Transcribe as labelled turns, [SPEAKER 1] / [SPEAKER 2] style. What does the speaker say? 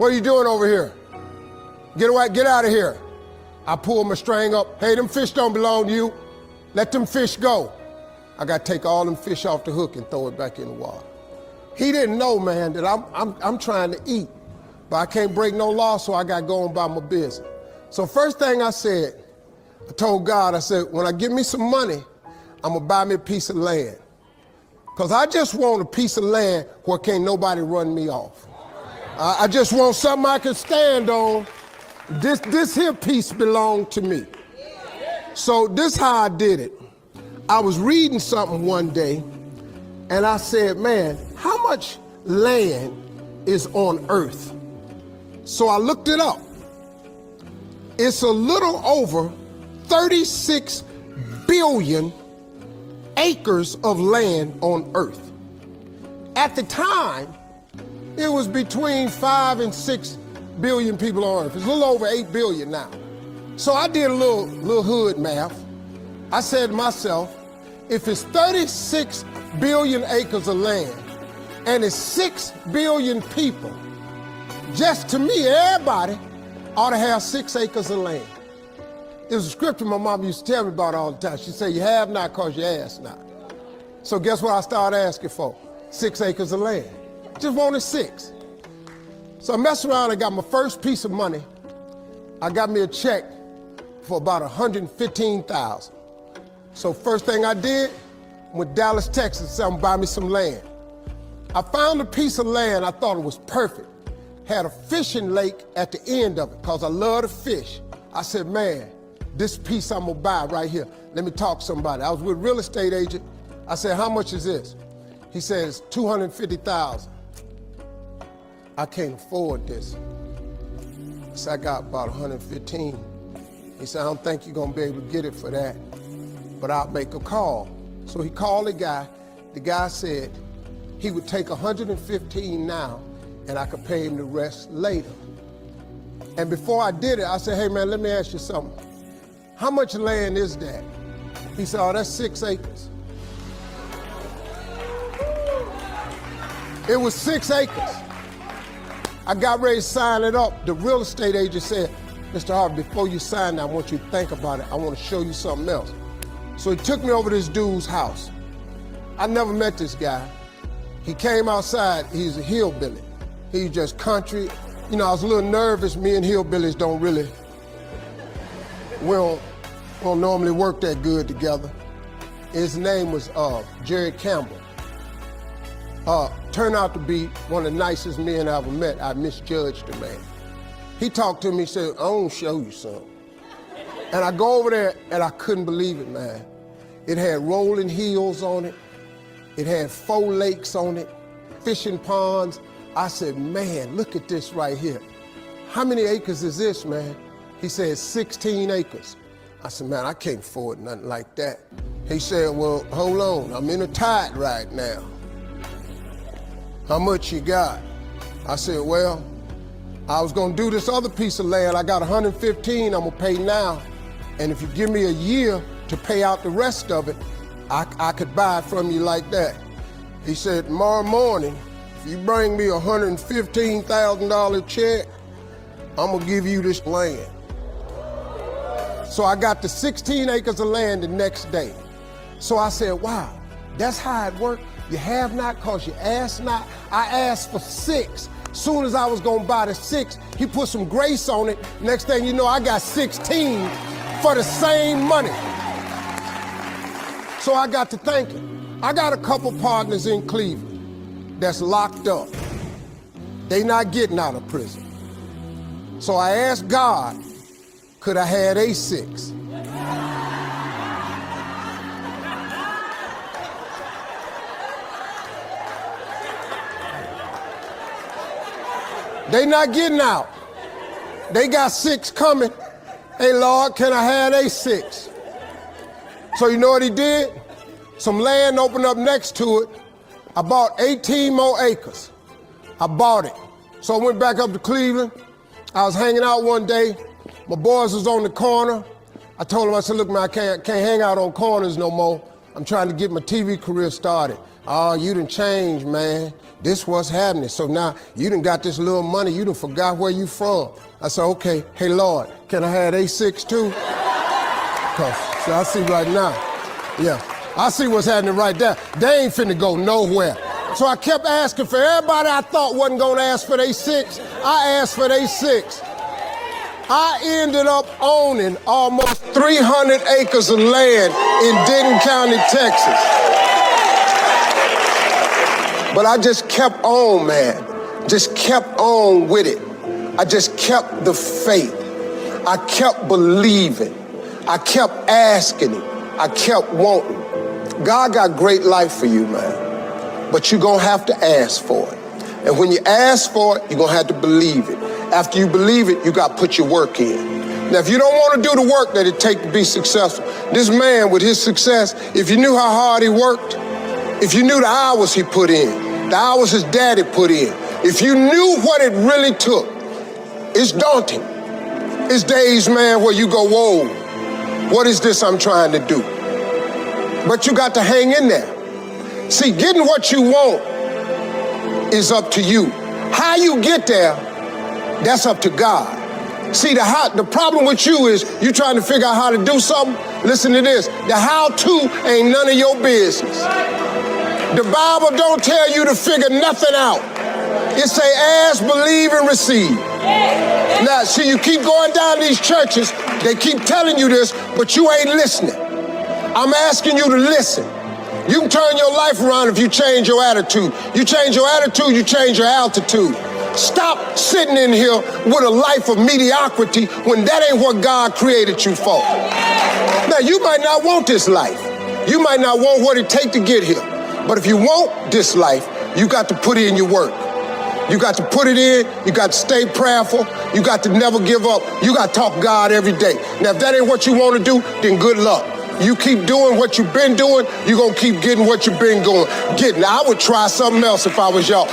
[SPEAKER 1] What are you doing over here? Get away, get out of here. I pull my string up. Hey, them fish don't belong to you. Let them fish go. I got to take all them fish off the hook and throw it back in the water. He didn't know, man, that I'm trying to eat, but I can't break no law, so I got to go on by my business. So first thing I said, I told God, I said, when I get me some money, I'm going to buy me a piece of land. Because I just want a piece of land where can't nobody run me off. I just want something I can stand on. This here piece belonged to me. So this how I did it. I was reading something one day, and I said, man, how much land is on earth? So I looked it up. It's a little over 36 billion acres of land on earth. At the time, it was between 5 and 6 billion people on earth. It's a little over 8 billion now. So I did a little hood math. I said to myself, if it's 36 billion acres of land and it's 6 billion people, just to me, everybody ought to have 6 acres of land. It was a scripture my mom used to tell me about all the time. She said, you have not because you ask not. So guess what I started asking for? 6 acres of land. Just wanted 6. So I messed around and got my first piece of money. I got me a check for about $115,000. So first thing I did, went to Dallas, Texas, said I'm buy me some land. I found a piece of land, I thought it was perfect. Had a fishing lake at the end of it, because I love to fish. I said, man, this piece I'm gonna buy right here. Let me talk to somebody. I was with a real estate agent. I said, how much is this? He says, $250,000. I can't afford this. So I got about 115. He said, I don't think you're gonna be able to get it for that, but I'll make a call. So he called the guy. The guy said he would take 115 now and I could pay him the rest later. And before I did it, I said, hey man, let me ask you something. How much land is that? He said, oh, that's 6 acres. It was 6 acres. I got ready to sign it up. The real estate agent said, Mr. Harvey, before you sign that, I want you to think about it. I want to show you something else. So he took me over to this dude's house. I never met this guy. He came outside, he's a hillbilly. He's just country. You know, I was a little nervous. Me and hillbillies don't we don't normally work that good together. His name was Jerry Campbell. Turned out to be one of the nicest men I ever met. I misjudged the man. He talked to me, said, I want to show you something. And I go over there and I couldn't believe it, man. It had rolling hills on it. It had 4 lakes on it, fishing ponds. I said, man, look at this right here. How many acres is this, man? He said, 16 acres. I said, man, I can't afford nothing like that. He said, well, hold on, I'm in a tide right now. How much you got? I said, well, I was gonna do this other piece of land. I got 115, I'm gonna pay now. And if you give me a year to pay out the rest of it, I could buy it from you like that. He said, tomorrow morning, if you bring me a $115,000 check, I'm gonna give you this land. So I got the 16 acres of land the next day. So I said, wow, that's how it worked. You have not because you ask not. I asked for 6. Soon as I was gonna buy the 6, he put some grace on it. Next thing you know, I got 16 for the same money. So I got to thinking. I got a couple partners in Cleveland that's locked up. They not getting out of prison. So I asked God, could I have a 6? They not getting out. They got 6 coming. Hey, Lord, can I have a 6? So you know what he did? Some land opened up next to it. I bought 18 more acres. I bought it. So I went back up to Cleveland. I was hanging out one day. My boys was on the corner. I told them, I said, look, man, I can't hang out on corners no more. I'm trying to get my TV career started. Oh, you done changed, man. This what's happening. So now you done got this little money. You done forgot where you from. I said, okay, hey, Lord, can I have A6 too? So I see right now. Yeah, I see what's happening right there. They ain't finna go nowhere. So I kept asking for everybody I thought wasn't gonna ask for their 6. I asked for their 6. I ended up owning almost 300 acres of land in Denton County, Texas. But I just kept on, man. Just kept on with it. I just kept the faith. I kept believing. I kept asking him. I kept wanting. God got great life for you, man. But you're gonna have to ask for it. And when you ask for it, you're gonna have to believe it. After you believe it, you gotta put your work in. Now, if you don't wanna do the work that it takes to be successful, this man with his success, if you knew how hard he worked, if you knew the hours he put in, the hours his daddy put in, if you knew what it really took, it's daunting. It's days, man, where you go, whoa, what is this I'm trying to do? But you got to hang in there. See, getting what you want is up to you. How you get there, that's up to God. See, the problem with you is you trying to figure out how to do something. Listen to this. The how-to ain't none of your business. The Bible don't tell you to figure nothing out. It say ask, believe, and receive. Now, see, you keep going down these churches, they keep telling you this, but you ain't listening. I'm asking you to listen. You can turn your life around if you change your attitude. You change your attitude, you change your altitude. Stop sitting in here with a life of mediocrity when that ain't what God created you for. Now, you might not want this life. You might not want what it takes to get here. But if you want this life, you got to put in your work. You got to put it in, you got to stay prayerful, you got to never give up, you got to talk to God every day. Now, if that ain't what you want to do, then good luck. You keep doing what you've been doing, you're going to keep getting what you've been getting. Now, I would try something else if I was y'all.